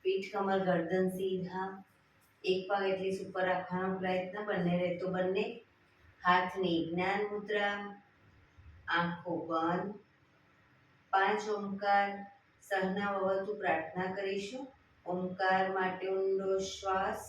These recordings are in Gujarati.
પીઠ કમર ગરદન સીધા, એક પગ એટલી ઉપર રાખવાનો પ્રયત્ન, બંને રહેતો બંને. હાથની જ્ઞાન મુદ્રા, આંખો બંધ. 5 ઓમકાર સહના વવતુ પ્રાર્થના કરીશું. ઓમકાર માટે ઊંડો શ્વાસ.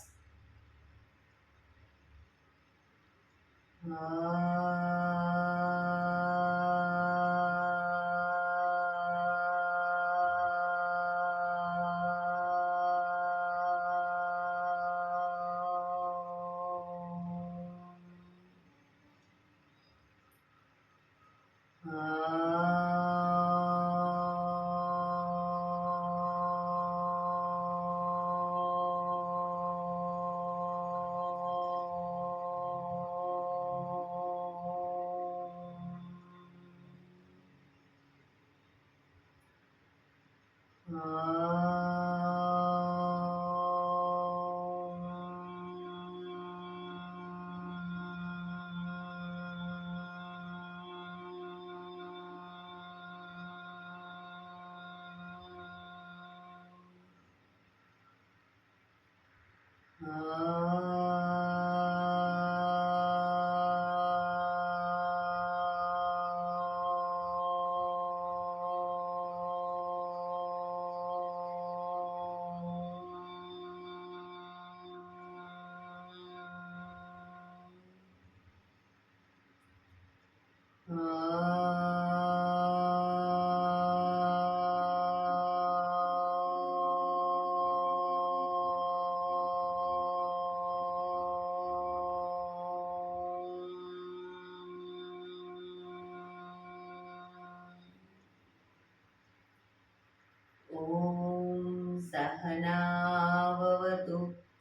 સહનાવવતુ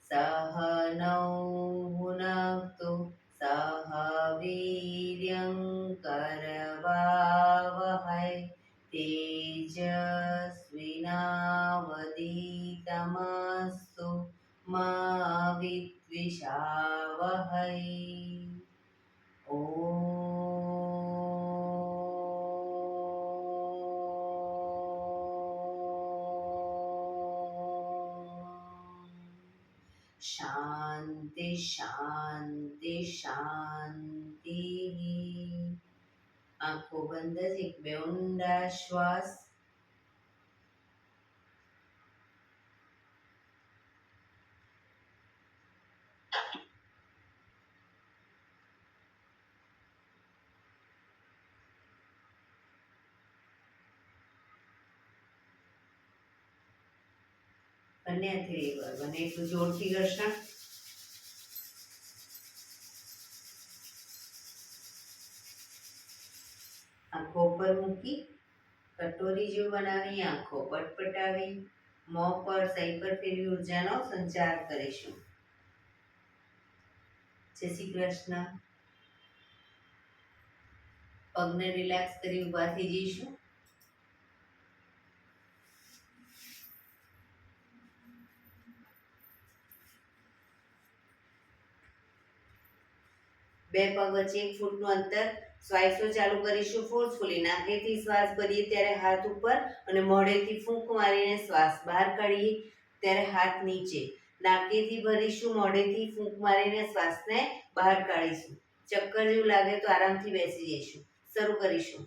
સહનૌ ભુનક્તુ સહ વીર્યં કરવાવહૈ તેજસ્વિનાવધીતમસ્તુ મા વિદ્વિષાવહૈ. શાંતિ શાંતિ શાંતિ. આંખો બંધ જ એક બે ઊંડા શ્વાસ. બંને હાથે બને એટલું જોરથી ઘર્ષણ. આંખો પર મૂકી કટોરી જેવું બનાવી આંખો પટપટાવી મોં પર સહી પર ફેરવી ઉર્જાનો સંચાર કરીશું. જય શ્રી કૃષ્ણ. પગને રિલેક્સ કરી ઊભા થઈ જઈશું. બે પગ વચ્ચે 1 ફૂટનું અંતર. શ્વાસો ચાલુ કરીશું ફોર્સફુલી. નાકેથી શ્વાસ ભરીએ ત્યારે હાથ ઉપર અને મોઢેથી ફૂંક મારીને શ્વાસ બહાર કાઢીએ ત્યારે હાથ નીચે. નાકેથી ભરીશું, મોઢેથી ફૂંક મારીને શ્વાસને બહાર કાઢીશું. ચક્કર જેવું લાગે તો આરામથી બેસી જઈશું. શરૂ કરીશું.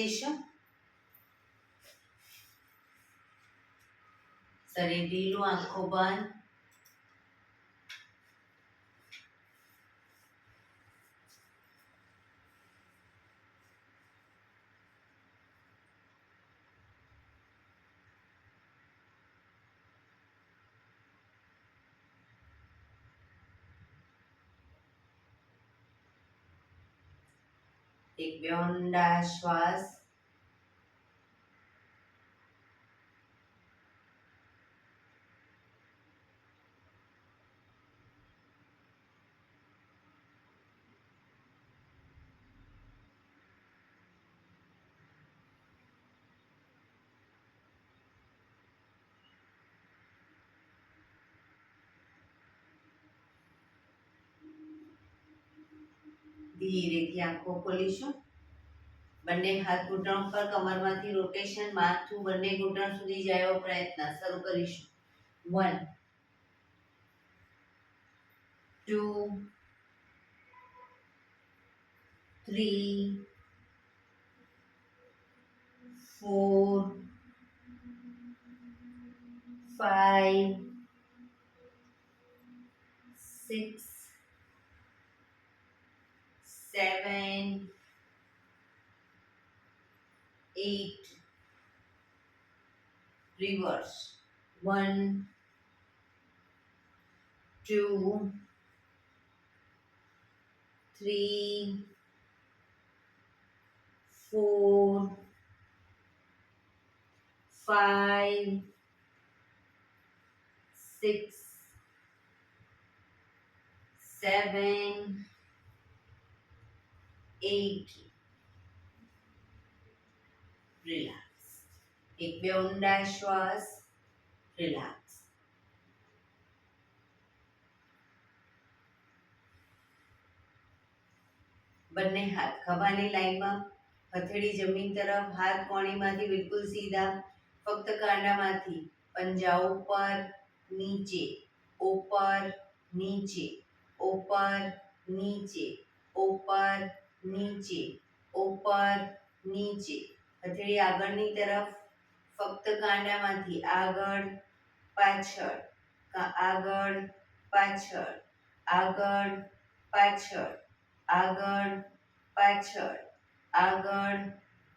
દઈશું. શરીર ઢીલું, આંખો બંધ. એક બે ઊંડા શ્વાસ. ધીરેથી આંખો ખોલીશું. બંને હાથ ઘૂંટણ પર, કમરમાંથી રોટેશન, માથું બંને ઘૂંટણ સુધી જાય એવો પ્રયત્ન. શરૂ કરીશું. 1 2 3 4 5 6 7 8 reverse. 1 2 3 4 5 6 7 8 રિલેક્સ. એક બે ઊંડા શ્વાસ. રિલેક્સ. બંને હાથ ખભાની લાઈનમાં, હથેળી જમીન તરફ, હાથ કોણીમાંથી બિલકુલ સીધા, ફક્ત કાંડામાંથી પંજા ઉપર નીચે, ઉપર નીચે, ઉપર નીચે, ઉપર નીચે, ઉપર નીચે. હથેળી આગળની તરફ, ફક્ત કાંડામાંથી આગળ પાછળ, આગળ પાછળ, આગળ પાછળ, આગળ પાછળ, આગળ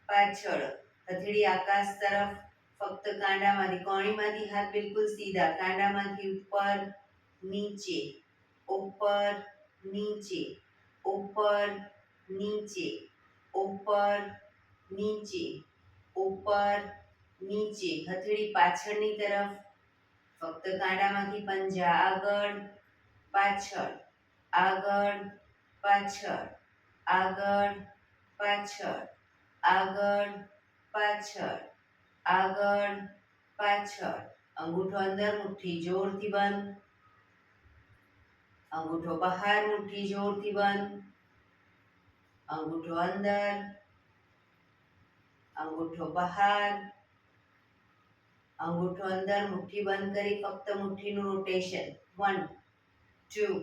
પાછળ. હથેળી આકાશ તરફ, ફક્ત કાંડામાંથી, કોણીમાંથી હાથ બિલકુલ સીધા, કાંડામાંથી ઉપર નીચે, ઉપર નીચે, ઉપર નીચે, ઉપર નીચે, ઉપર નીચે. હથેળી પાછળની તરફ, ફક્ત કાંડામાંથી પંજા આગળ પાછળ, આગળ પાછળ, આગળ પાછળ, આગળ પાછળ, આગળ પાછળ. અંગૂઠો અંદર, મુઠ્ઠી જોરથી બંધ. અંગૂઠો બહાર, મુઠ્ઠી જોરથી બંધ. અંગૂઠો અંદર, અંગૂઠો બહાર. અંગૂઠો અંદર, મુઠ્ઠી બંધ કરી ફક્ત મુઠ્ઠીનું રોટેશન. 1 2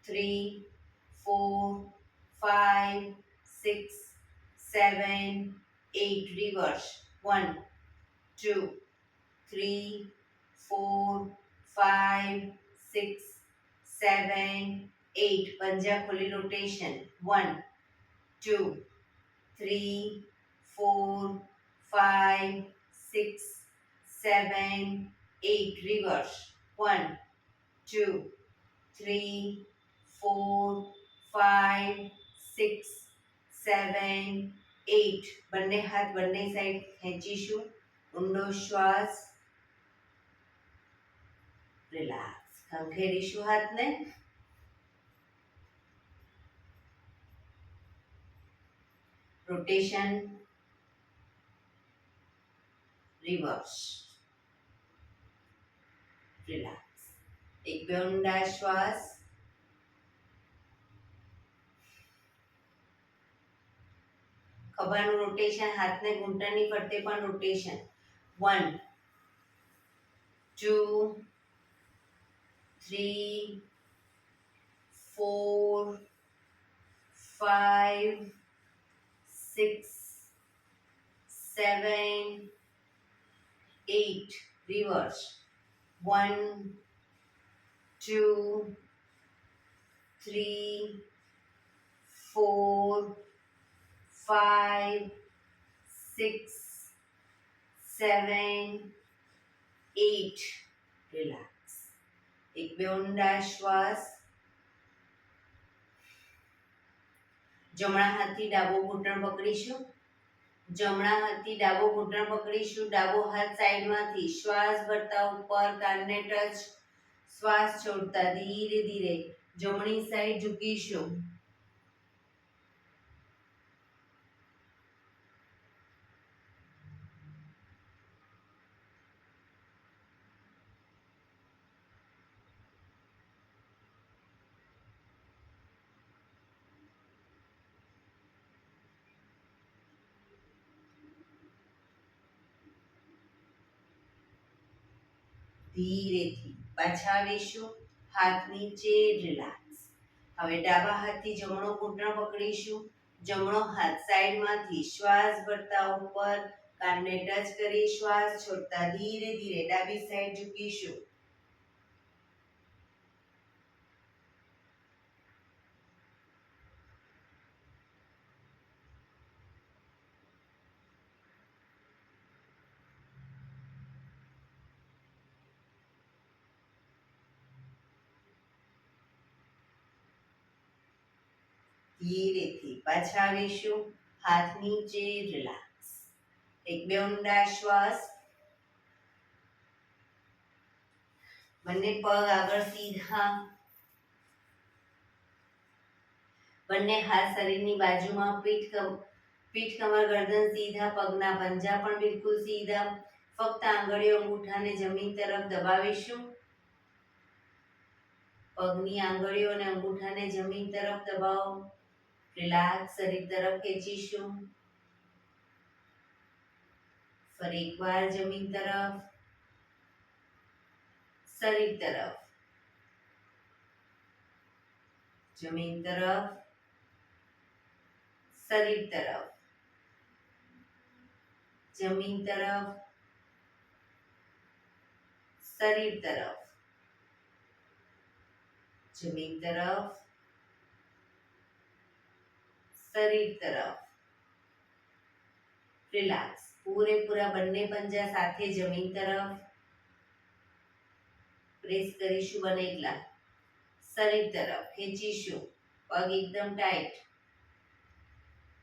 3 4 5 6 7 8 reverse. 1 2 3 4 5 6 7 8. પંજા ખોલી રોટેશન. 1 2 3 4 5 6 7 8 reverse. 1 2 3 4 5 6 7 8. બંને હાથ બંને સાઈડ ખેંચીશું. ઊંડો શ્વાસ. રિલેક્સ. ખંખેરીશું હાથને. રોટેશન. રિવર્સ. રિલેક્સ. એક બે ઊંડા શ્વાસ. ખભાનું રોટેશન, હાથને ઘૂંટણની ફરતે પણ રોટેશન. 1 2 3 4 5 6 7, 8. Reverse. 1, 2, 3, 4, 5, 6, 7, 8. Relax. એક બે ઊંડા શ્વાસ. જમણા હાથથી ડાબો ઘૂંટણ પકડીશું. જમણા હાથથી ડાબો ઘૂંટણ પકડીશું. ડાબો હાથ સાઈડમાંથી શ્વાસ ભરતા ઉપર કાનને ટચ. શ્વાસ છોડતા ધીરે ધીરે જમણી સાઈડ ઝૂકીશું. ધીરેથી પાછા આવીશું. હાથ નીચે. રિલેક્સ. હવે ડાબા હાથથી જમણો ઘૂંટણ પકડીશું. જમણો હાથ સાઈડમાંથી શ્વાસ ભરતા ઉપર કાનને ટચ કરી શ્વાસ છોડતા ધીરે ધીરે ડાબી સાઈડ ઝૂકીશું. ધીરેથી પાછા આવીશું. હાથ નીચે. રિલેક્સ. એક બે ઊંડા શ્વાસ. બંને પગ આગળ સીધા. બંને હાથ શરીરની બાજુમાં. પીઠ કમર ગરદન સીધા. પગના પંજા પણ બિલકુલ સીધા. ફક્ત આંગળીઓ અંગૂઠાને જમીન તરફ દબાવીશું. પગની આંગળીઓ અને અંગૂઠાને જમીન તરફ દબાવો. રિલેક્સ. શરીર તરફ ખેંચીશું. ફરી એકવાર જમીન તરફ. શરીર તરફ. જમીન તરફ. શરીર તરફ. જમીન તરફ. શરીર તરફ. જમીન તરફ. શરીર તરફ. રિલેક્સ. પૂરેપૂરા બંને પંજા સાથે જમીન તરફ. પ્રેસ કરીશું બને એટલા. શરીર તરફ ખેંચીશું. પગ એકદમ ટાઈટ.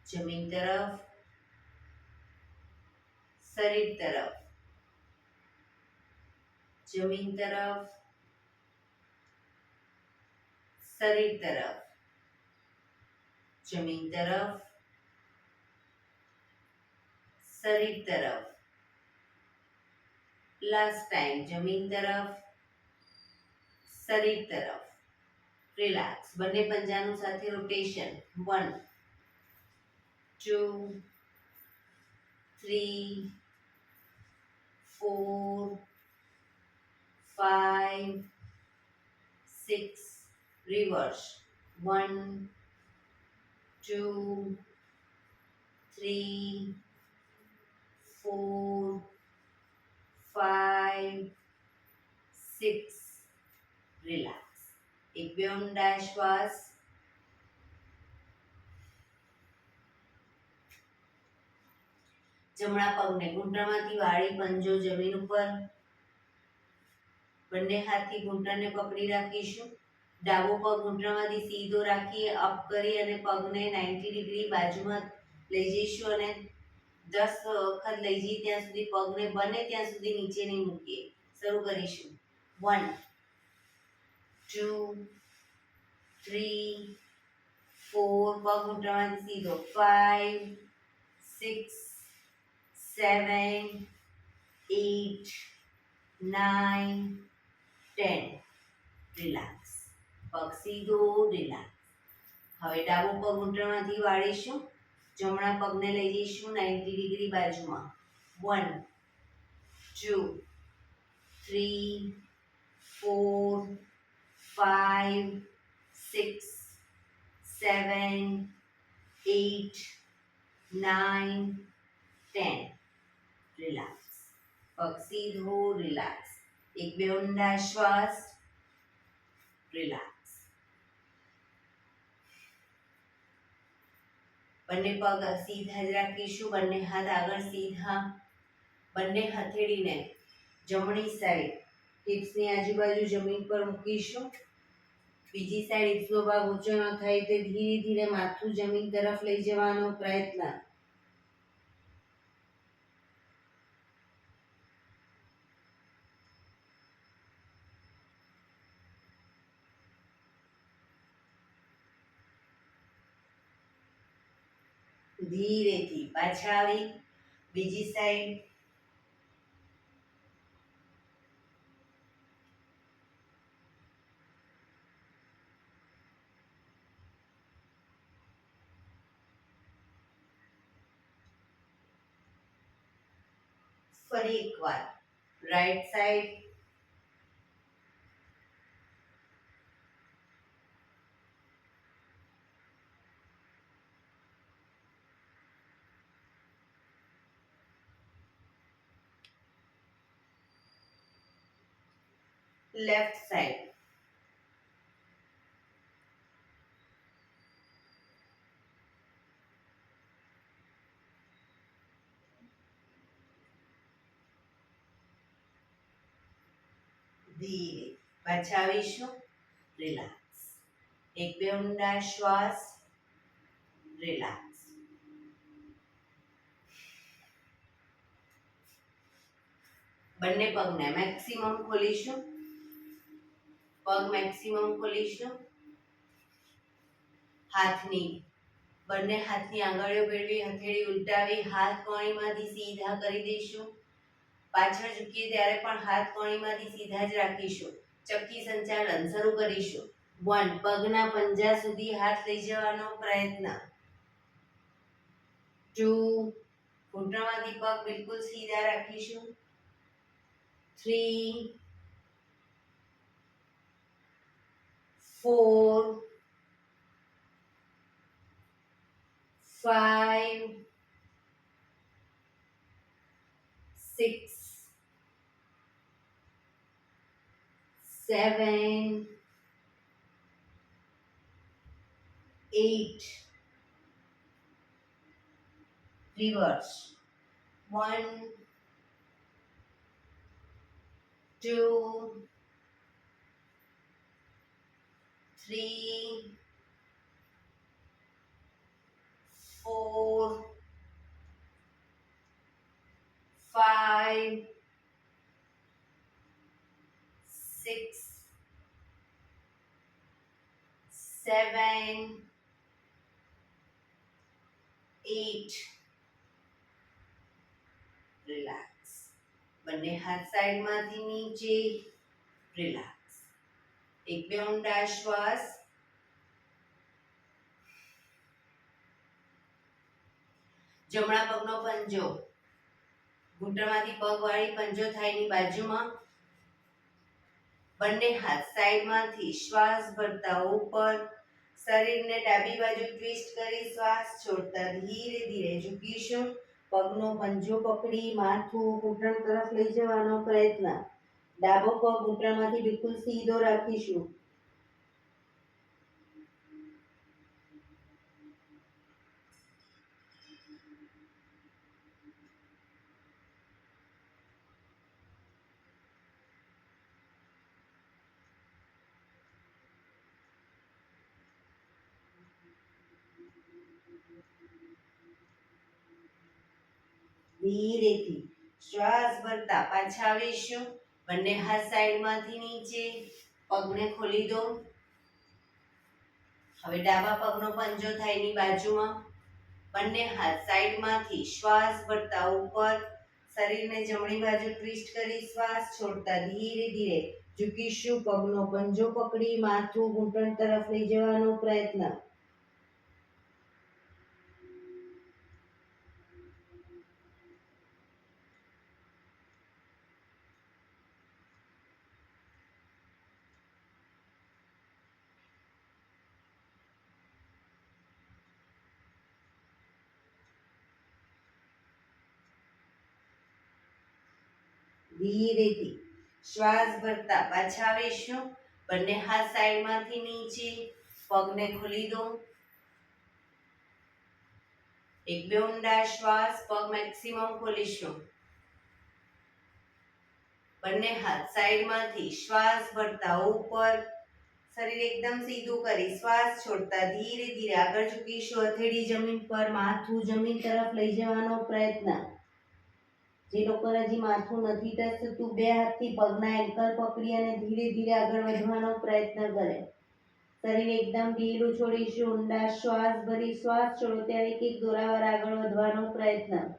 જમીન તરફ. શરીર તરફ. જમીન તરફ. શરીર તરફ. જમીન તરફ. શરીર તરફ. Last time. જમીન તરફ. શરીર તરફ. રિલેક્સ. બંને પંજાનું સાથે રોટેશન. 1, 2, 3, 4, 5, 6. Reverse. 1, 2, 3, 4, 5, 6. રિલેક્સ. એક બે ઊંડા શ્વાસ. જમણા પગને ઘૂંટણમાંથી વાળી પંજો જમીન ઉપર. બંને હાથથી ઘૂંટણને પકડી રાખીશું. ડાબો પગ ઘૂંટણમાંથી સીધો રાખી અપ કરી અને પગને 90 ડિગ્રી બાજુમાં લઈ જઈશું અને 10 વખત લઈ જઈએ ત્યાં સુધી પગને બને ત્યાં સુધી નીચે નહીં મૂકીએ. શરૂ કરીશું. 1, 2, 3, 4. પગ ઘૂંટણમાંથી સીધો. 5, 6, 7, 8, 9, 10. રિલેક્સ. પગ સીધો. રિલેક્સ. હવે ડાબો પગ ઘૂંટણમાંથી વાળીશું. જમણા પગને લઈ જઈશું 90 ડિગ્રી બાજુમાં. 1, 2, 3, 4, 5, 6, 7, 8, 9, 10. પગ સીધું, રિલેક્સ. એક બે ઊંડા શ્વાસ, રિલેક્સ. બંને પગ સીધા જ રાખીશું, બંને હાથ આગળ સીધા. બંને હથેળીને જમણી સાઈડ હિપ્સની આજુબાજુ જમીન પર મૂકીશું. બીજી સાઈડ હિપ્સનો ભાગ ઊંચો ન થાય તે ધીરે ધીરે માથું જમીન તરફ લઈ જવાનો પ્રયત્ન. ધીરેથી પાછા આવી બીજી સાઈડ. ફરી એકવાર રાઈટ સાઈડ. Left side. ધીરે પાછા આવીશું, રિલેક્સ. એક બે ઊંડા શ્વાસ, રિલેક્સ. બંને પગને મેક્સિમમ ખોલીશું. પગ મેક્સિમમ ખોલીશું. બંને હાથની આંગળીઓ ભેળવી, હથેળી ઉલટાવી, હાથ કોણીમાંથી સીધા કરી દઈશું. પાછળ ઝૂકીએ ત્યારે પણ હાથ કોણીમાંથી સીધા જ રાખીશું. ચક્કી સંચાલન શરૂ કરીશું. 1, પગના પંજા સુધી હાથ લઈ જવાનો પ્રયત્ન. 2, ઘૂંટણમાંથી પગ બિલકુલ સીધા રાખીશું. 3, 4, 5, 6, 7, 8. Reverse. 1, 2, 3, 4, 5, 6, 7, 8. રિલેક્સ. બંને હાથ સાઈડમાંથી નીચે, રિલેક્સ. એક બે ઊંડા શ્વાસ. જમણા પગનો પંજો ઘૂંટણમાંથી પગ વાળી પંજો થાયની બાજુમાં. બંને હાથ સાઈડમાંથી શ્વાસ ભરતા ઉપર. શરીરને ડાબી બાજુ ટ્વિસ્ટ કરી શ્વાસ છોડતા ધીરે ધીરે ઝૂકીશું. પગનો પંજો પકડી માથું ઘૂંટણ તરફ લઈ જવાનો પ્રયત્ન. ડાબો પગ ઘૂંટણમાંથી બિલકુલ સીધો રાખીશું. ધીરેથી શ્વાસ ભરતા પાછા આવીશું. બંને હાથ સાઈડમાંથી નીચે, પગને ખોલી દો. હવે ડાબા પગનો પંજો થાયની બાજુમાં. બંને હાથ સાઈડમાંથી શ્વાસ ભરતા ઉપર. શરીરને જમણી બાજુ ટ્વિસ્ટ કરી શ્વાસ છોડતા ધીરે ધીરે ઝૂકીશું. પગનો પંજો પકડી માથું ઘૂંટણ તરફ લઈ જવાનો પ્રયત્ન. ધીરેથી શ્વાસ ભરતા પાછા આવીશું. બંને હાથ સાઈડમાંથી નીચે, પગને ખોલી દો. એક બે ઊંડા શ્વાસ, પગ મેક્સિમમ ખોલીશું. બંને હાથ સાઈડમાંથી શ્વાસ ભરતા ઉપર, શરીર એકદમ સીધું કરી શ્વાસ છોડતા ધીરે ધીરે આગળ ઝૂકીશું. હથેળી જમીન પર, માથું જમીન તરફ લઈ જવાનો પ્રયત્ન. જે લોકો હજી માથું નથી ટચતું, બે હાથથી પગના એન્કલ પકડી અને ધીરે ધીરે આગળ વધવાનો પ્રયત્ન કરે. શરીર એકદમ ઢીલું છોડીશું. ઊંડા શ્વાસ ભરી શ્વાસ છોડો ત્યારે એક એક દોરાવાર આગળ વધવાનો પ્રયત્ન.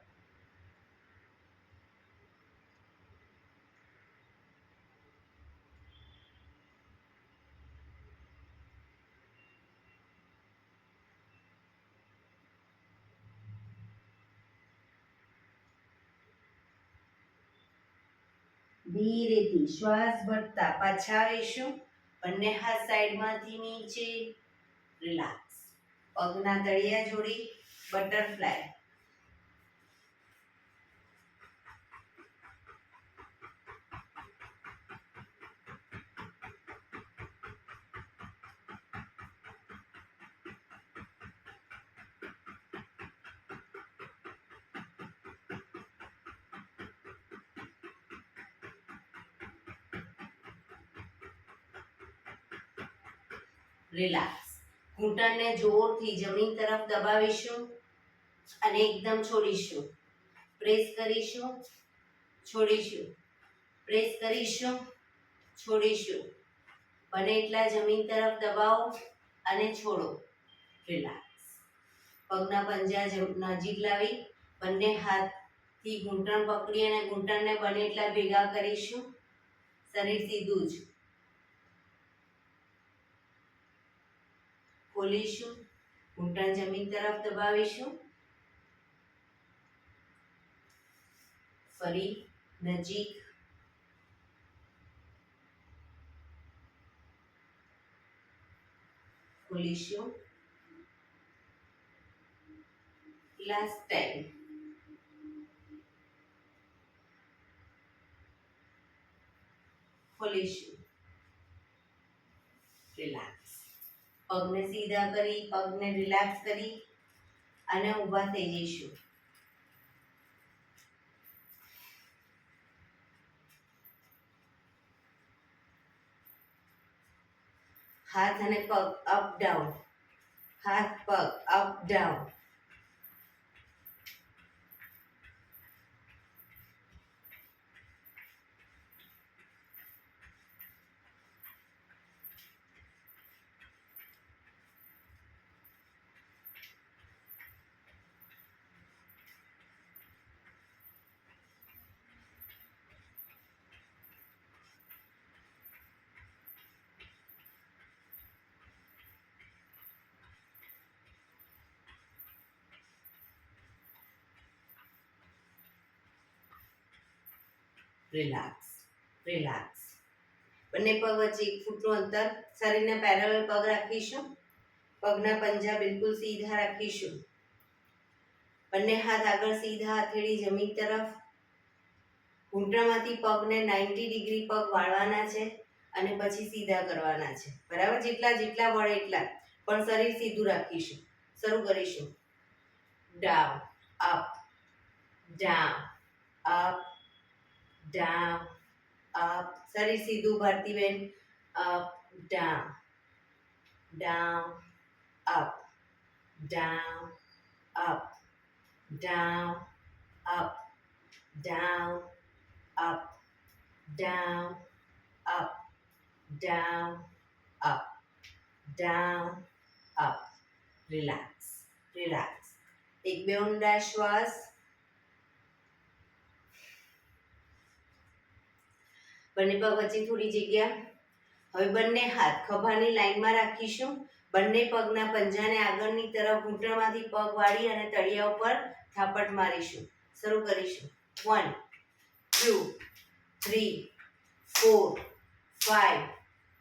ધીરેથી શ્વાસ ભરતા પાછા આવીશું. બંને હાથ સાઈડમાંથી નીચે, રિલેક્સ. પગના તળિયા જોડી બટરફ્લાય. રિલેક્સ. ઘૂંટણને જોરથી જમીન તરફ દબાવીશું અને એકદમ છોડીશું. પ્રેસ કરીશું, છોડીશું. પ્રેસ કરીશું, છોડીશું. બને એટલા જમીન તરફ દબાવો અને છોડો. રિલેક્સ. પગના પંજા નજીક લાવી બંને હાથથી ઘૂંટણ પકડી અને ઘૂંટણને બને એટલા ભેગા કરીશું. શરીર સીધું જ ખોલીશું. ઘૂંટણ જમીન તરફ દબાવીશું. ફરી નજીક, ખોલીશું. Last time. ખોલીશું. રિલેક્સ. પગને સીધા કરી, પગને રિલેક્સ કરી અને ઊભા થઈ જઈશું. હાથ અને પગ અપ ડાઉન, હાથ પગ અપ ડાઉન. Relax, relax. બંને પગ વચ્ચે 1 ફૂટનું અંતર, શરીરને પેરેલલ પગ રાખીશું. પગના પંજા બિલકુલ સીધા રાખીશું. બંને હાથ આગળ સીધા, હથેળી જમીન તરફ. ઘૂંટણમાંથી પગને 90 ડિગ્રી પગ વાળવાના છે અને પછી સીધા કરવાના છે. બરાબર? જેટલા વળે એટલા, પણ શરીર સીધું રાખીશું. શરૂ કરીશું. Down, up, down, up, down, up. શરીર સીધું ભારતીબેન. up, down, down, up, down, up, down, up, down, up, down, up, down, up, down, up. Relax, relax. એક બે ઊંડા શ્વાસ. બંને પગ વચ્ચે થોડી જગ્યા. હવે બંને હાથ ખભાની લાઈનમાં રાખીશું. બંને પગના પંજાને આગળની તરફ ઘૂંટણમાંથી પગ વાળી અને તળિયા ઉપર થાપટ મારીશું. શરૂ કરીશું. 1 2 3 4 5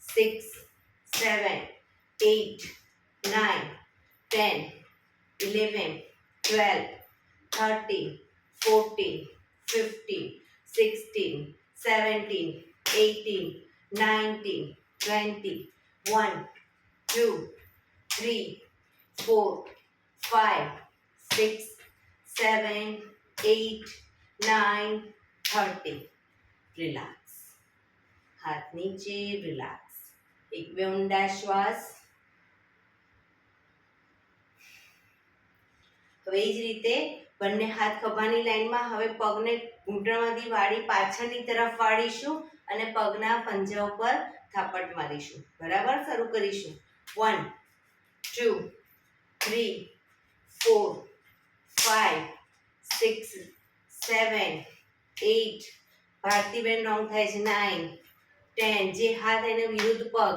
6 7 8 9 10 11 12 13 14 15 16 17, 18, 19, 20, 1, 2, 3, 4, 5, 6, 7, 8, 9, 30. રિલેક્સ. હાથ નીચે, રિલેક્સ. એક બે ઊંડા શ્વાસ. હવે એ જ રીતે બંને હાથ ખભાની લાઈનમાં. હવે પગને ઘૂંટણમાંથી વાળી પાછળની તરફ વાળીશું અને પગના પંજા ઉપર થાપટ મારીશું. બરાબર, શરૂ કરીશું. 1, 2, 3, 4, 5, 6, 7, 8. ભારતીબેન રોંગ થાય છે. 9, 10. જે હાથ એને વિરુદ્ધ પગ.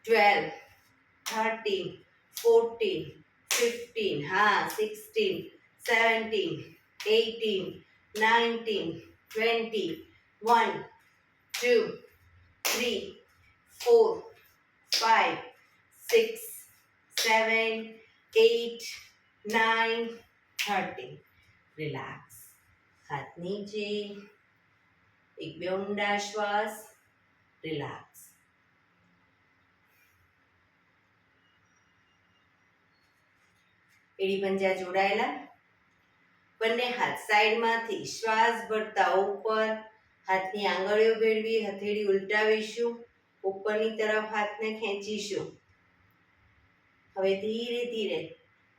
12, 13, 14, 15. હા, 16, 17, 18, 19, 20. 1, 2, 3, 4, 5, 6, 7, 8, 9, 30. રિલેક્સ. હાથ નીચે. એક બે ઊંડા શ્વાસ. રિલેક્સ. એડી પંજા જોડાયેલા. બંને હાથ સાઈડમાંથી શ્વાસ ભરતા ઉપર. હાથની આંગળીઓ ભેળવી, હથેળી ઉલટાવીશું. ઉપરની તરફ હાથને ખેંચીશું. હવે ધીરે ધીરે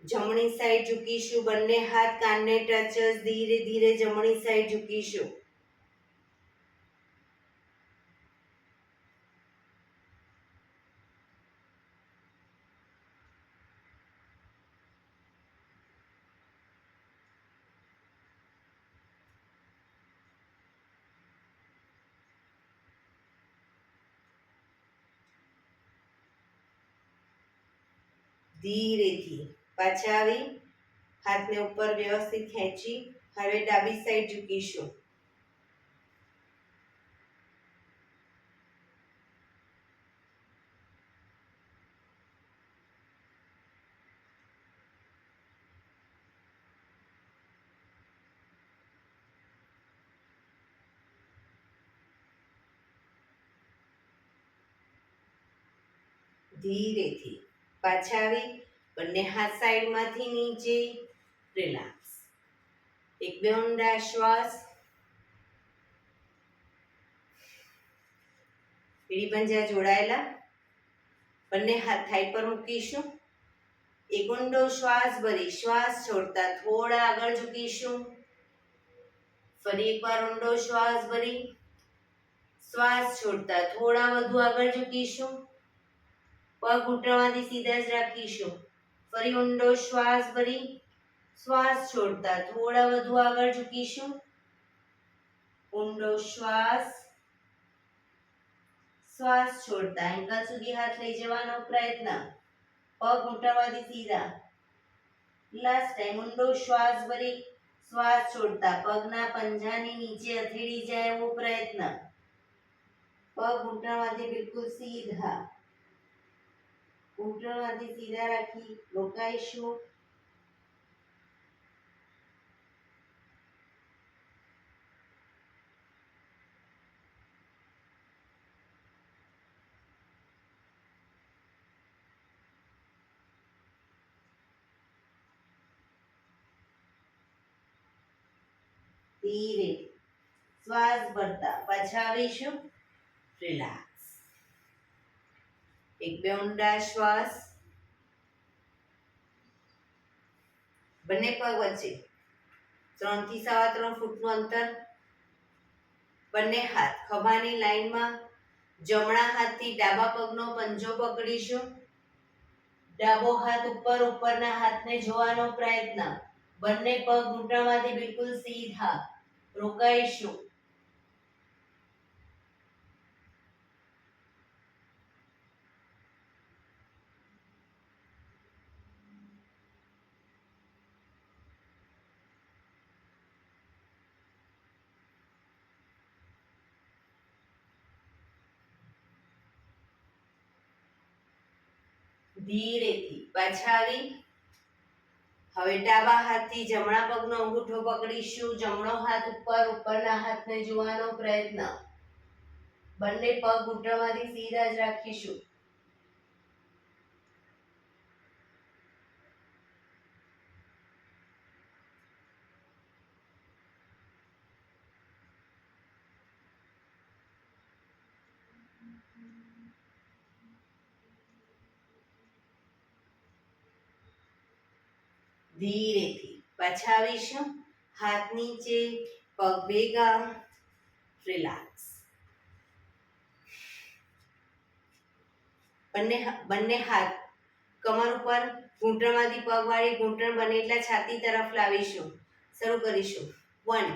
જમણી સાઈડ ઝૂકીશું. બંને હાથ કાનને ટચ. ધીરે ધીરે જમણી સાઈડ ઝૂકીશું. ધીરેથી પાછા આવી હાથને ઉપર વ્યવસ્થિત ખેંચી હવે ડાબી સાઈડ ઝૂકીશું. ધીરેથી પાછા આવી બંને હાથ સાઈડમાંથી નીચે. રિલેક્સ. એક બે ઊંડા શ્વાસ. એડી પંજા જોડાયેલા. બંને હાથ થાઈ પર મૂકીશું. એક ઊંડો શ્વાસ ભરી શ્વાસ છોડતા થોડા આગળ ઝૂકીશું. ફરી એકવાર ઊંડો શ્વાસ ભરી શ્વાસ છોડતા થોડા વધુ આગળ ઝૂકીશું. પગ ઘૂંટણમાંથી સીધા જ રાખીશું. ફરી ઊંડો શ્વાસ ભરી શ્વાસ છોડતા થોડા વધુ આગળ ઝૂકીશું. ઊંડો શ્વાસ. શ્વાસ છોડતા એંકલ સુધી હાથ લઈ જવાનો પ્રયત્ન. પગ ઘૂંટણમાંથી સીધા. લાસ્ટ ટાઈમ ઊંડો શ્વાસ ભરી શ્વાસ છોડતા પગના પંજાની નીચે હથેળી જાય એવો પ્રયત્ન. પગ ઘૂંટણમાંથી બિલકુલ સીધા. ઘૂંટણમાંથી સીધા રાખી રોકાઈશું. ધીરે શ્વાસ ભરતા પાછા આવીશું. રિલેક્સ. એક બે ઊંડા શ્વાસ. બંને પગ વચ્ચે 3 થી 3.25 ફૂટનું અંતર. બંને હાથ ખભાની લાઈનમાં. જમણા હાથથી ડાબા પગનો પંજો પકડીશું. ડાબો હાથ ઉપર, ઉપરના હાથને જોવાનો પ્રયત્ન. બંને પગ ઘૂંટણમાંથી બિલકુલ સીધા. રોકાઈશું. ધીરેથી પાછા આવી હવે ડાબા હાથથી જમણા પગનો અંગૂઠો પકડીશું, જમણો હાથ ઉપર, ઉપરના હાથને જોવાનો પ્રયત્ન. બંને પગ ઘૂંટણમાંથી સીધા જ રાખીશું. ધીરેથી પાછા આવીશું. હાથ નીચે, પગ ભેગા, રિલેક્સ. બંને હાથ કમર ઉપર, ઘૂંટણમાંથી પગ વાળી ઘૂંટણ બને એટલા છાતી તરફ લાવીશું. શરૂ કરીશું. 1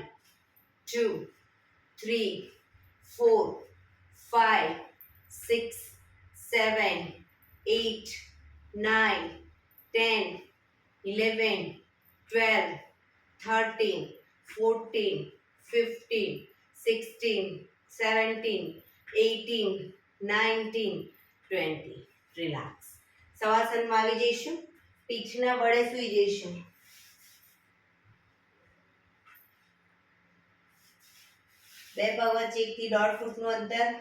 2 3 4 5 6 7 8 9 10 11 12 13 14 15 16 17 18 19 20. રિલેક્સ. શવાસનમાં આવી જઈશું. પીઠના બળે સૂઈ જઈશું. બે પગ વચ્ચે 1 થી 1.5 ફૂટનું અંતર.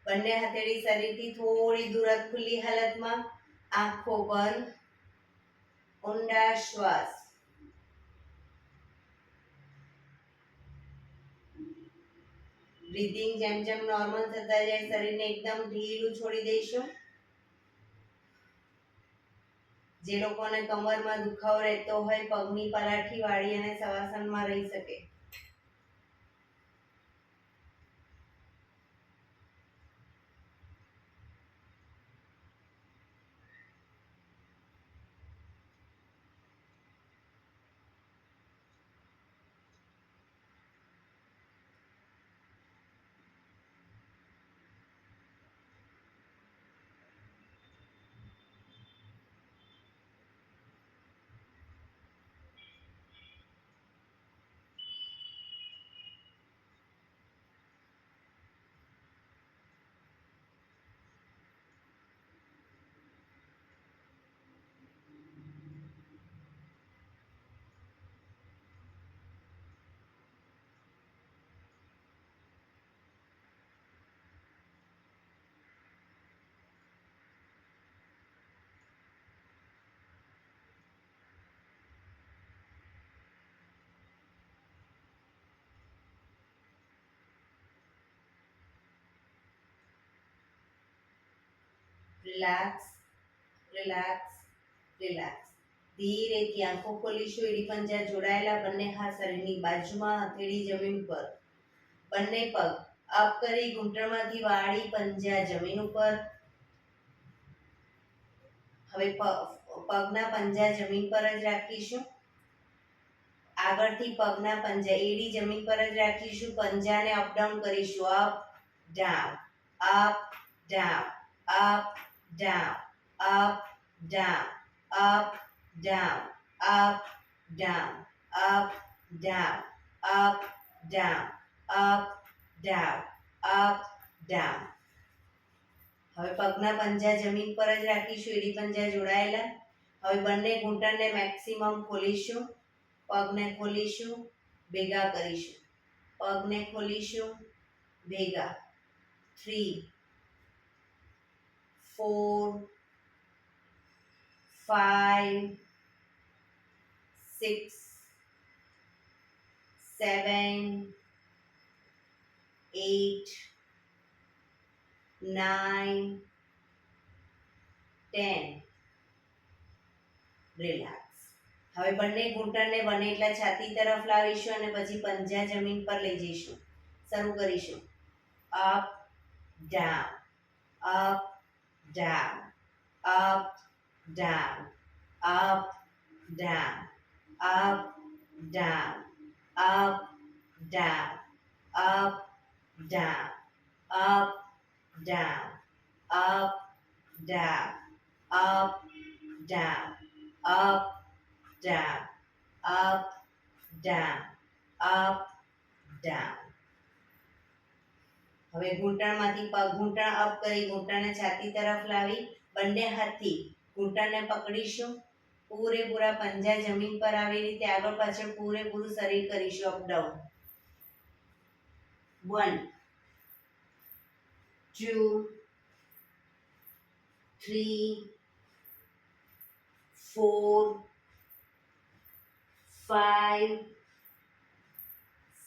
બંને હથેળી શરીરથી થોડી દૂર ખુલ્લી હાલતમાં. આંખો બંધ. ઊંડા શ્વાસ. બ્રીધિંગ જેમ જેમ નોર્મલ થતા જાય શરીરને એકદમ ઢીલું છોડી દઈશું. જે લોકોને કમરમાં દુખાવો રહેતો હોય પગની પલાઠી વાળી અને શવાસનમાં રહી શકે. Relax, relax, relax. ધીરેથી આંખો ખોલીશું. એડી પંજા જોડાયેલા. બંને હાથ શરીરની બાજુમાં, હથેળી જમીન પર. બંને પગ અપ કરી ઘૂંટણમાંથી વાળી પંજા જમીન ઉપર. હવે પગના પંજા જમીન પર જ રાખીશું. આગળથી પગના પંજા એડી જમીન પર જ રાખીશું. પંજાને અપ ડાઉન કરીશું. Up down, up down, up down, up, down, up, down, up, down, up, down, up, down, up, down, up, down. હવે પગના પંજા જમીન પર જ રાખીશું. એડી પંજા જોડાયેલા. હવે બંને ઘૂંટણને મેક્સિમમ ખોલીશું. પગને ખોલીશું, ભેગા કરીશું. પગને ખોલીશું, ભેગા. 3 4 5 6 7 8 9 10. રિલેક્સ. હવે બંને ઘૂંટણને બને એટલા છાતી તરફ લાવીશું અને પછી પંજા જમીન પર લઈ જઈશું. શરૂ કરીશું. Up down, up down, up, down, up, down, up, down, up, down, up, down, up, down, up, down, up, down, up, down, up, down, up, down. હવે ઘૂંટણમાંથી પગ ઘૂંટણ અપ કરી ઘૂંટણને છાતી તરફ લાવી બંને હાથથી ઘૂંટણને પકડીશું. પૂરેપૂરા પંજા જમીન પર આવી રીતે આગળ પાછળ પૂરેપૂરું શરીર કરીશું અપડાઉન. 1 2 3 4 5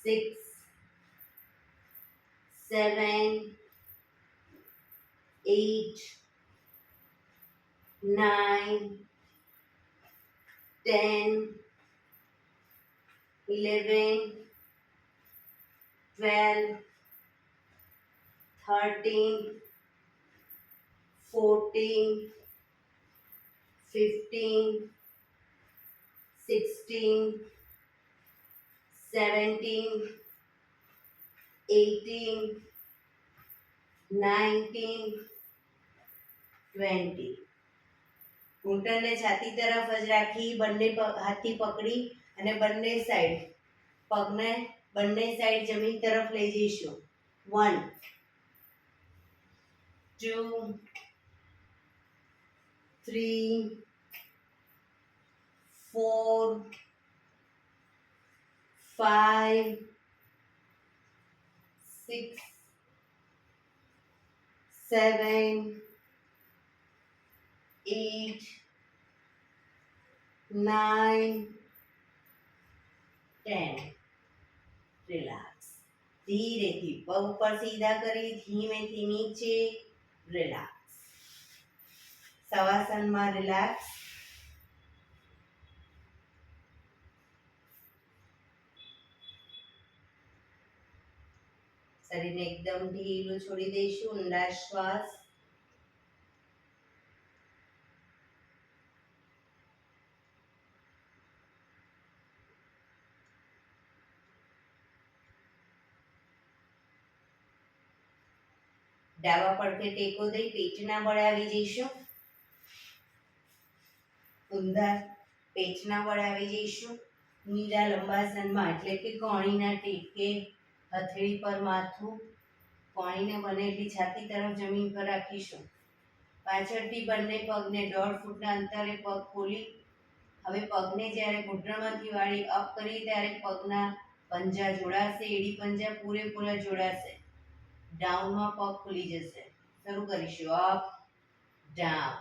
6 7 8 9 10 11 12 13 14 15 16 17 18 19 20. ઘૂંટણને છાતી તરફ જ રાખી બંને હાથથી પકડી અને બંને સાઈડ પગને બંને સાઈડ જમીન તરફ લઈ જઈશું. 1 2 3 4 5 6 7 8 9 10. રિલેક્સ. ધીરેથી પગ ઉપર સીધા કરી ધીમેથી નીચે રિલેક્સ. શવાસનમાં રિલેક્સ. શરીરને એકદમ ઢીલું છોડી દઈશું. ઊંડા શ્વાસ. ડાબા પડખે ટેકો દઈ પેટના બળે આવી જઈશું. ઊંધા પેટના બળે આવી જઈશું. નીડા લંબાસનમાં એટલે કે કોણીના ટેકે હથેળી પર માથું, કોણીને બને એટલી છાતી તરફ જમીન પર રાખીશું. પાછળથી બંને પગને 1.5 ફૂટના અંતરે પગ ખોલી હવે પગને જ્યારે ઘૂંટણમાંથી વાળી અપ કરી ત્યારે પગના પંજા જોડાશે. એડી પંજા પૂરેપૂરા જોડાશે. ડાઉનમાં પગ ખુલી જશે. શરૂ કરીશું. Up down,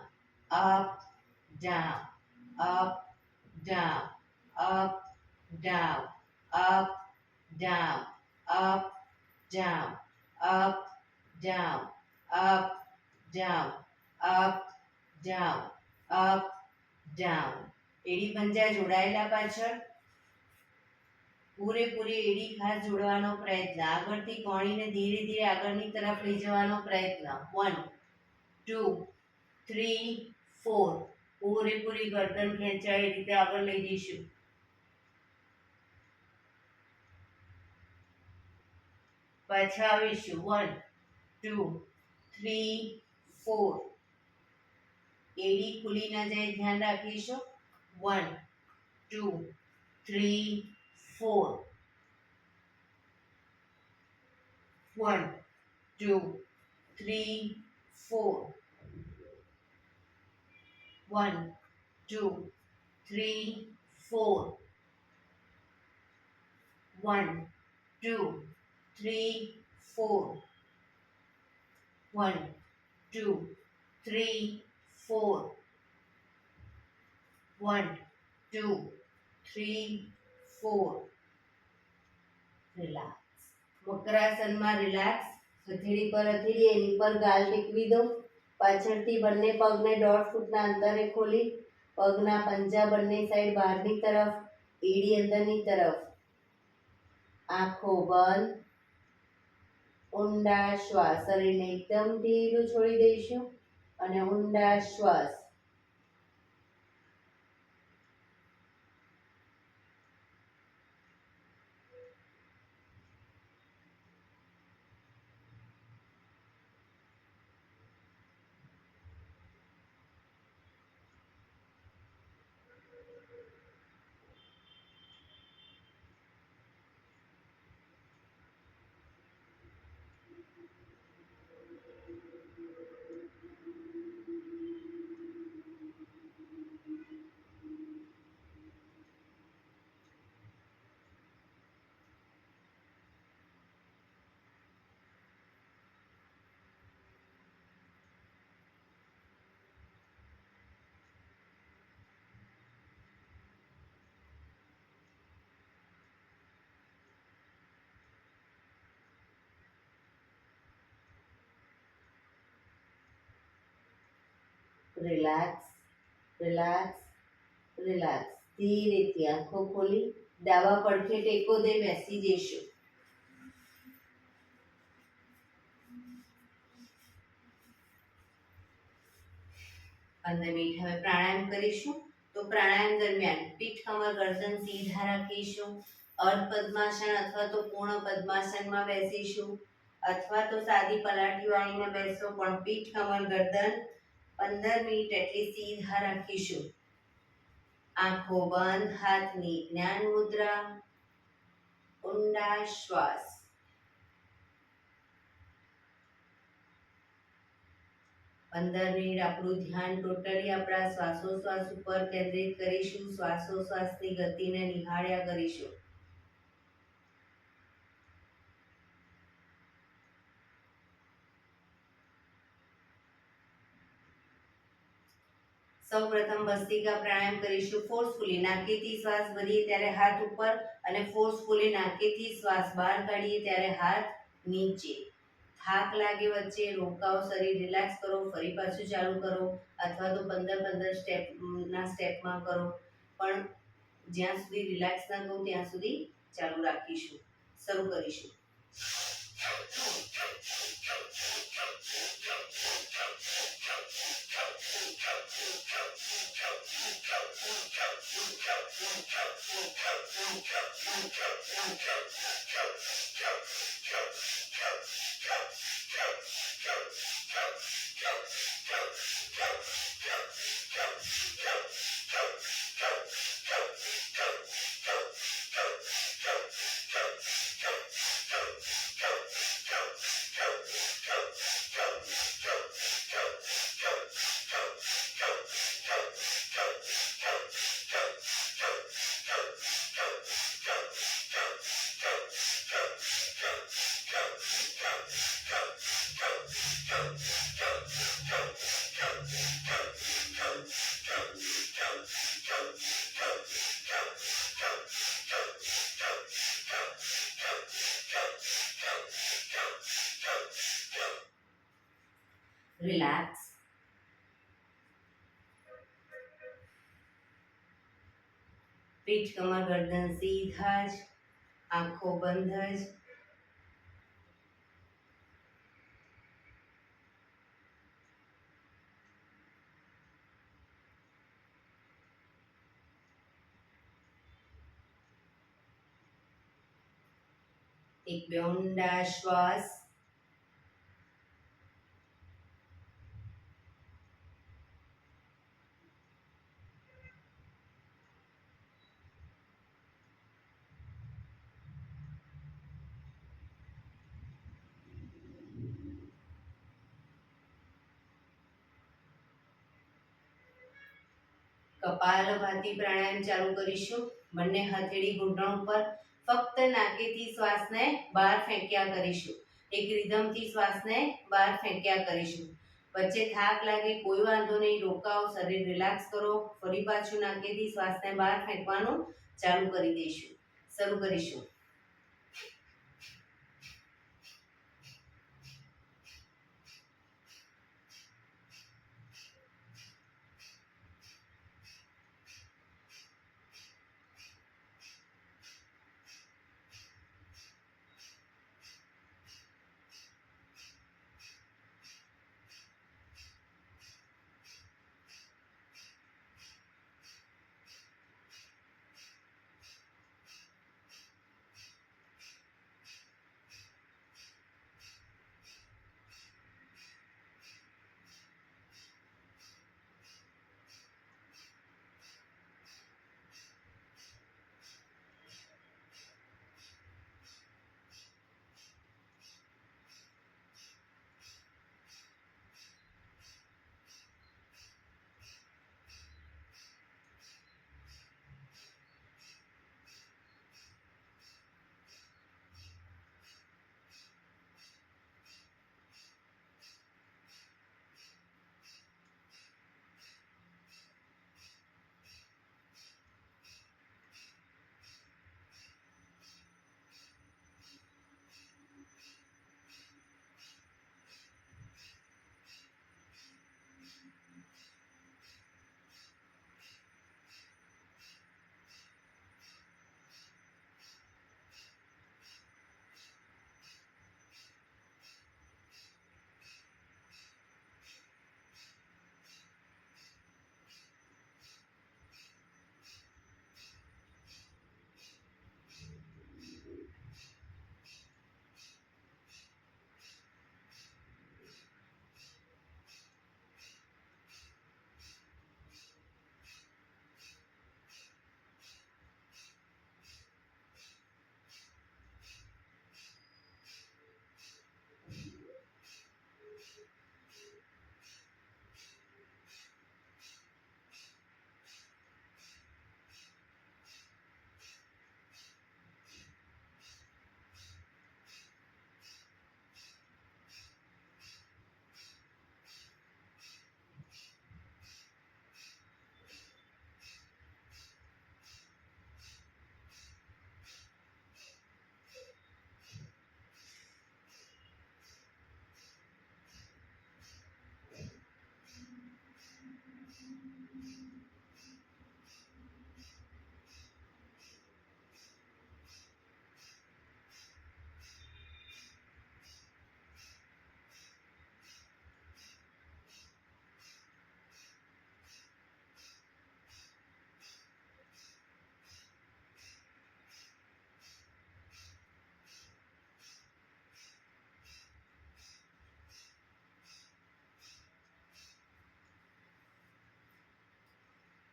up down, up down, up down, up down, up down, up down, up down, up down, up down. એડી પંજા જોડાયેલા પાછળ પૂરેપૂરી એડી ખાસ જોડવાનો પ્રયત્ન. આગળથી કોણીને ધીરે ધીરે આગળની તરફ લઈ જવાનો પ્રયત્ન. 1 2 3 4. પૂરેપૂરી ગરદન ખેંચાય એ રીતે આગળ લઈ જઈશું. પાછા આવીશું. 1 2 3 4. એડી ખુલી ન જાય ધ્યાન રાખીશું. 1 2 3 4. 1 2 3 4. 1 2 3 4. 1 2 3 4. 1 2 3 4. 1 2 3 4. રિલેક્સ. વક્રાસનમાં રિલેક્સ. હથેળી પર હથેળી એની પર ગાલ ટેકવી દો. પાછળથી બંને પગને 1.5 ફૂટના અંતરે ખોલી પગના પંજા બંને સાઈડ બહારની તરફ, એડી અંદરની તરફ. આંખો બંધ. ઊંડા શ્વાસ. શરીરને એકદમ ઢીલું છોડી દઈશું અને ઊંડા શ્વાસ. Relax, relax, relax. ધીરેથી આંખો ખોલી ડાબા પડખે ટેકો દઈ બેસી જઈશું. અંદર મિનિટ હવે પ્રાણાયામ કરીશું. તો પ્રાણાયામ દરમિયાન પીઠ, કમર, ગરદન સીધા રાખીશું. અર્ધ પદ્માસન અથવા તો પૂર્ણ પદ્માસનમાં બેસીશું, અથવા તો સાદી પલાઠી વાળીને બેસો, પણ પીઠ, કમર, ગરદન 15 મિનિટ એટલી સીધા રાખીશું. આંખો બંધ, હાથની જ્ઞાન મુદ્રા, ઊંડા શ્વાસ. પંદર મિનિટ આપણું ધ્યાન ટોટલી આપણા શ્વાસોશ્વાસ ઉપર કેન્દ્રિત કરીશું. શ્વાસોશ્વાસની ગતિને નિહાળ્યા કરીશું. સૌપ્રથમ ભસ્ત્રિકા પ્રાણાયામ કરીશું. ફોર્સફુલી નાકેથી શ્વાસ ભરીએ ત્યારે હાથ ઉપર અને ફોર્સફુલી નાકેથી શ્વાસ બહાર કાઢીએ ત્યારે હાથ નીચે. થાક લાગે વચ્ચે રોકાઓ, શરીર રિલેક્સ કરો, ફરી પાછું ચાલુ કરો, અથવા તો 15-15 સ્ટેપમાં કરો, પણ જ્યાં સુધી રિલેક્સ ના કહું ત્યાં સુધી ચાલુ રાખીશું. શરૂ કરીશું. રિલેક્સ. પીઠ, કમર, ગરદન સીધા જ, આંખો બંધ જ. એક બે ઊંડા શ્વાસ. કપાલભાતિ પ્રાણાયામ ચાલુ કરીશું. બંને હથેળી ઘૂંટણ ઉપર. ફક્ત નાકેથી શ્વાસને બહાર ફેંક્યા કરીશું. એક રિધમથી શ્વાસને બહાર ફેંક્યા કરીશું. વચ્ચે થાક લાગે કોઈ વાંધો નહીં, રોકાઓ, શરીર રિલેક્સ કરો, ફરી પાછું નાકેથી શ્વાસને બહાર ફેંકવાનું ચાલુ કરી દઈશું. શરૂ કરીશું.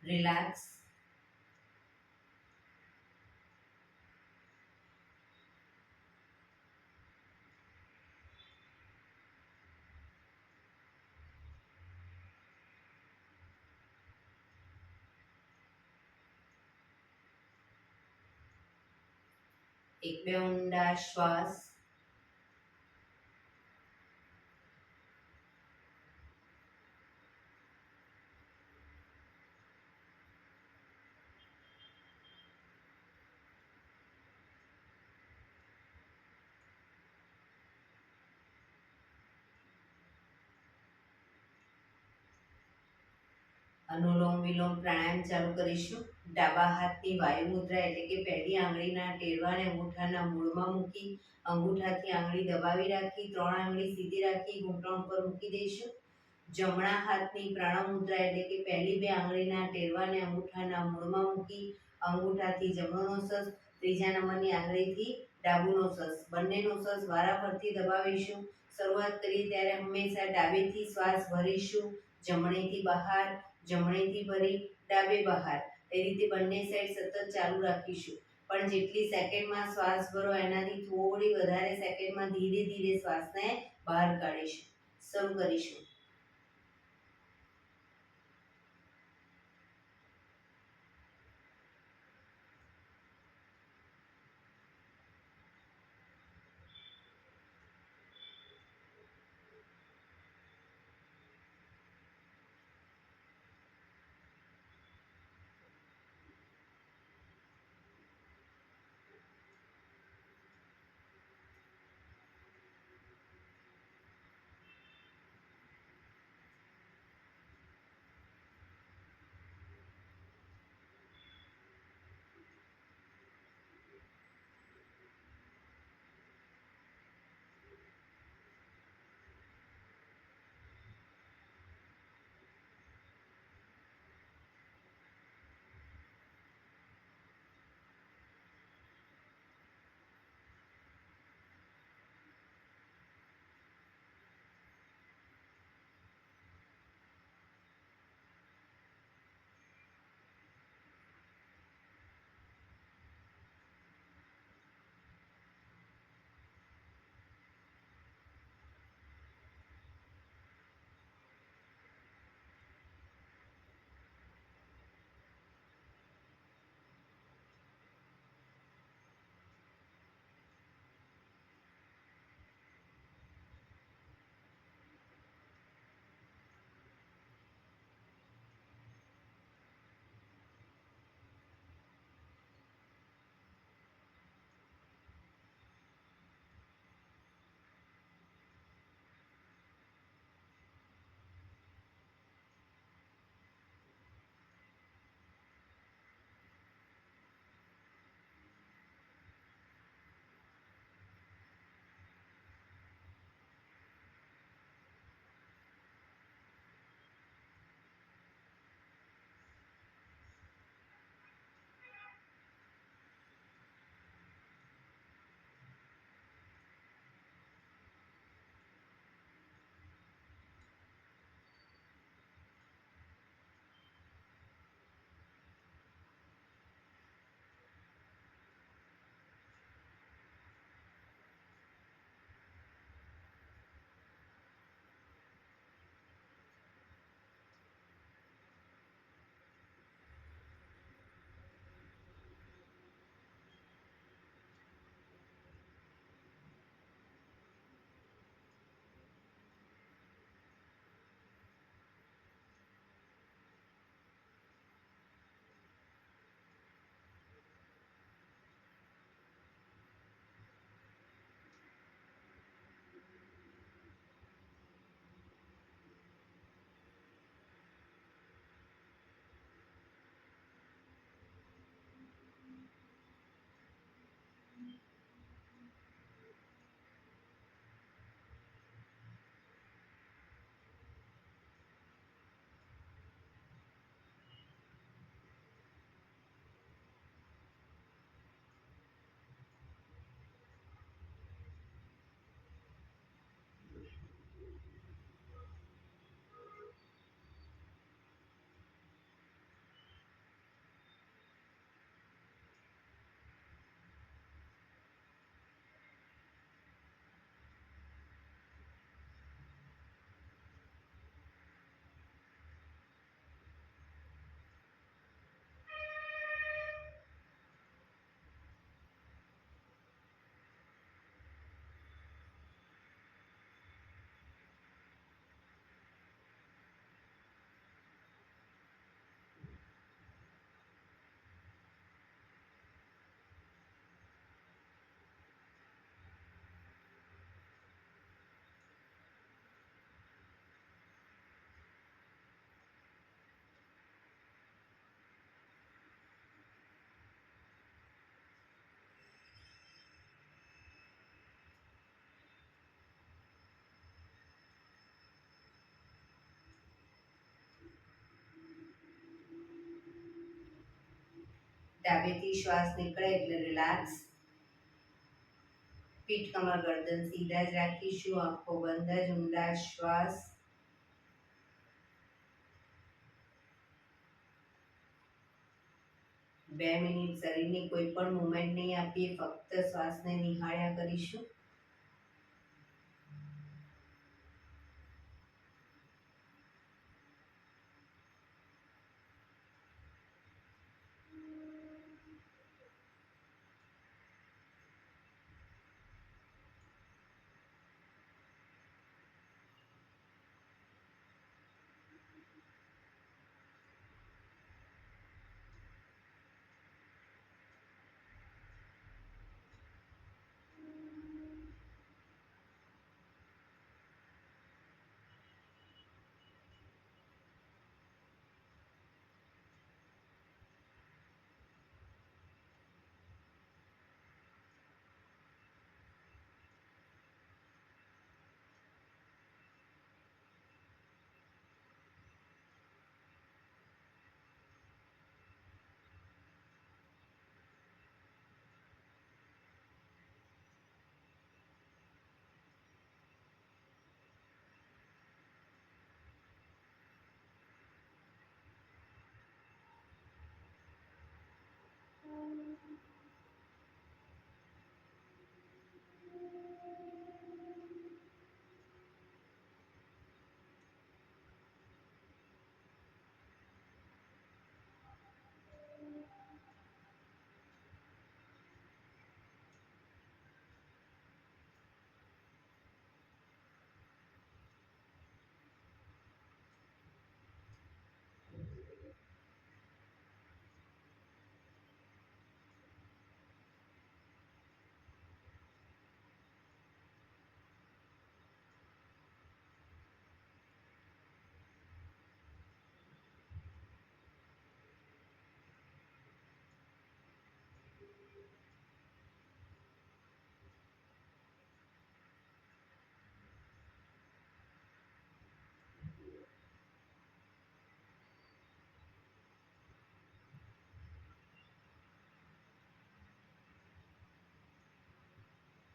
રિલેક્સ. એક બે ઊંડા શ્વાસ. અનુલોમ વિલોમ પ્રાણાયામ ચાલુ કરીશું. ડાબા હાથની વાયુ મુદ્રા એટલે કે પહેલી આંગળીના ટેરવાને અંગૂઠાના મૂળમાં મૂકી અંગૂઠાથી આંગળી દબાવી રાખી 3 આંગળી સીધી રાખી ઘૂંટણ ઉપર મૂકી દઈશું. જમણા હાથની પ્રણવ મુદ્રા એટલે કે પહેલી 2 આંગળીના ટેરવાને અંગૂઠાના મૂળમાં મૂકી અંગૂઠાથી જમણો નોસસ, ત્રીજા નંબરની આંગળીથી ડાબુ નોસસ, બંને નોસસ વારાફરતી દબાવીશું. શરૂઆત કરીએ ત્યારે હંમેશા ડાબેથી શ્વાસ ભરીશું, જમણેથી બહાર, જમણેથી ભરી ડાબે બહાર, એ રીતે બંને સાઈડ સતત ચાલુ રાખીશું. પણ જેટલી સેકન્ડમાં શ્વાસ ભરો એનાથી થોડી વધારે સેકન્ડમાં ધીરે ધીરે શ્વાસને બહાર કાઢીશું. શરૂ કરીશું. ડાબેથી શ્વાસ નીકળે એટલે રિલેક્સ. પીઠ કમર ગરદન સીધા જ રાખીશું. આંખો બંધ જ ઊંડા શ્વાસ. 2 મિનિટ શરીરની કોઈ પણ મુવમેન્ટ નહીં આપીએ, ફક્ત શ્વાસને નિહાળ્યા કરીશું.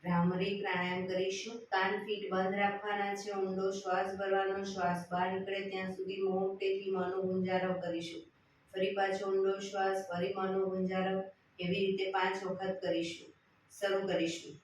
ભ્રામરી પ્રાણાયામ કરીશું. કાન ફીટ બંધ રાખવાના છે. ઊંડો શ્વાસ ભરવાનો. શ્વાસ બહાર નીકળે ત્યાં સુધી મોટેથી મોંનો ગુંજારવ કરીશું. ફરી પાછો ઊંડો શ્વાસ, ફરી મોંનો ગુંજારવ. એવી રીતે 5 વખત કરીશું. શરૂ કરીશું.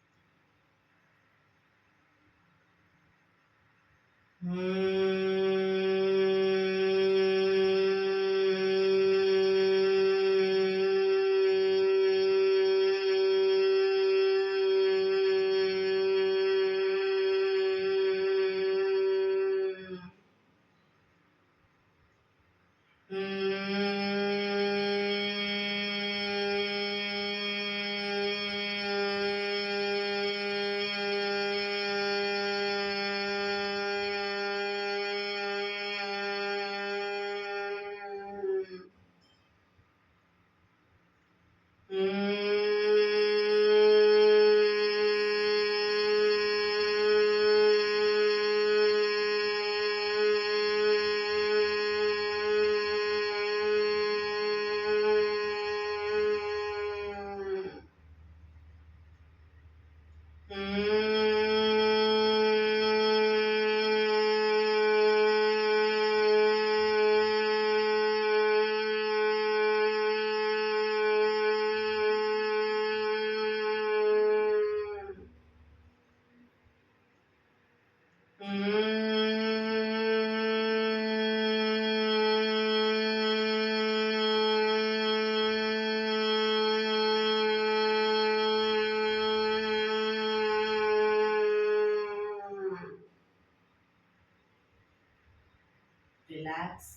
રિલેક્સ.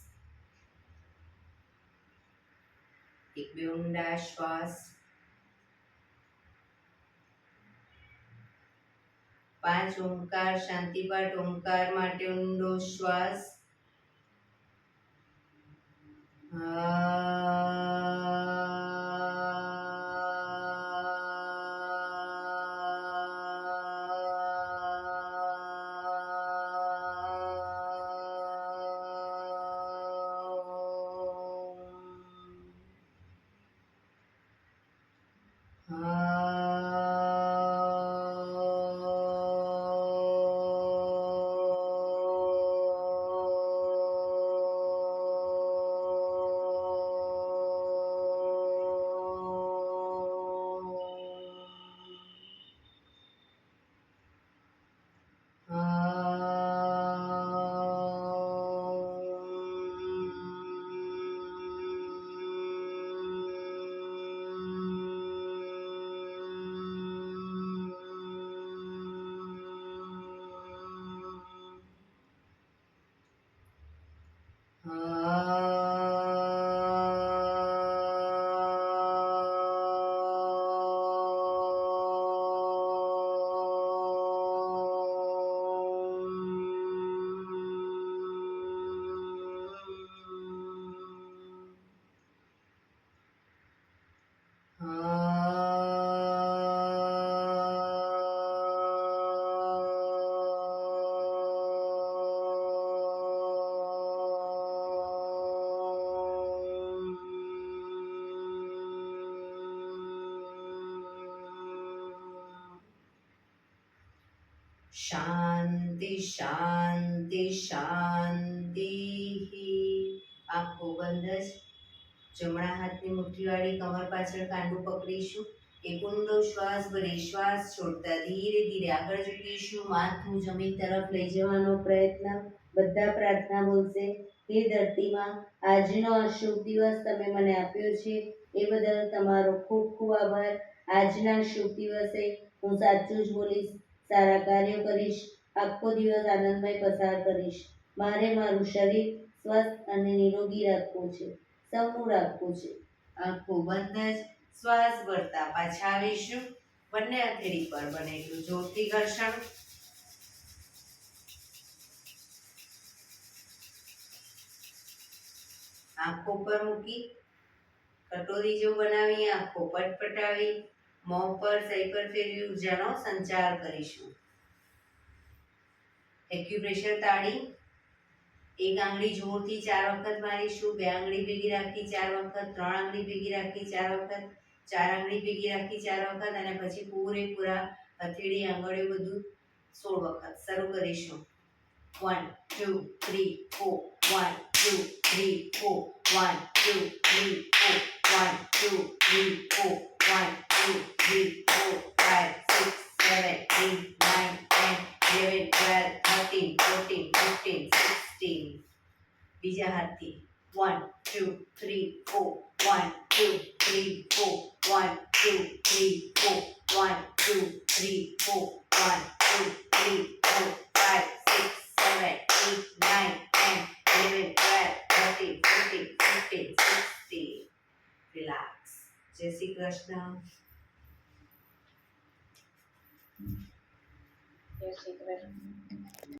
એક બે ઊંડા શ્વાસ. 5 ઓમકાર શાંતિપાઠ. ઓમકાર માટે ઊંડો શ્વાસ. શાંતિ શાંતિ શાંતિ. આંખો બંધ જ. જમણા હાથની મુઠ્ઠીવાળી કમર પાછળ કાંડું પકડીશું. એક ઊંડો શ્વાસ ભરી શ્વાસ છોડતા ધીરે ધીરે આગળ ઝૂકીશું. માથું જમીન તરફ લઈ જવાનો પ્રયત્ન. બધા પ્રાર્થના બોલશે. હે ધરતીમાં, આજનો આ શુભ દિવસ તમે મને આપ્યો છે એ બદલ તમારો ખૂબ ખૂબ આભાર. આજના શુભ દિવસે હું સાચું જ બોલીશ, સારા કાર્યો કરીશ, આખો દિવસ આનંદમય પસાર કરીશ. મારે મારું શરીર સ્વસ્થ અને નિરોગી રાખવું છે, સૌનું રાખવું છે. આંખો બંધ જ શ્વાસ ભરતા પાછા આવીશું. બંને હથેળી પર બને એટલું જોરથી ઘર્ષણ. આંખો પર મૂકી કટોરી જો બનાવી આંખો પટપટાવી મોં પર સહી પર ફેરવી ઉર્જાનો સંચાર કરીશું. એક્યુપ્રેશર તાળી. એક આંગળી જોરથી 4 વખત મારીશું. 2 આંગળી ભેગી રાખી 4 વખત, 3 આંગળી ભેગી રાખી 4 વખત, 4 આંગળી ભેગી રાખી 4 વખત અને પછી પૂરેપૂરા હથેળી આંગળીઓ બધું 16 વખત. શરૂ કરીશું. 1 2 3 4 1 2 3 4 1 2 3 4 1 2 3 4 1 2 3 4 5 6 7 8 9 10 11 12 13 14 15 16. બીજા હાથથી 1 2 3 4 1 2 3 4 1 2 3 4 1 2 3 4 1 2 3 4 5 6 7 8 9 10 11 12 13 14 15 16. રિલેક્સ. જય શ્રી કૃષ્ણ. જય શ્રી કૃષ્ણ.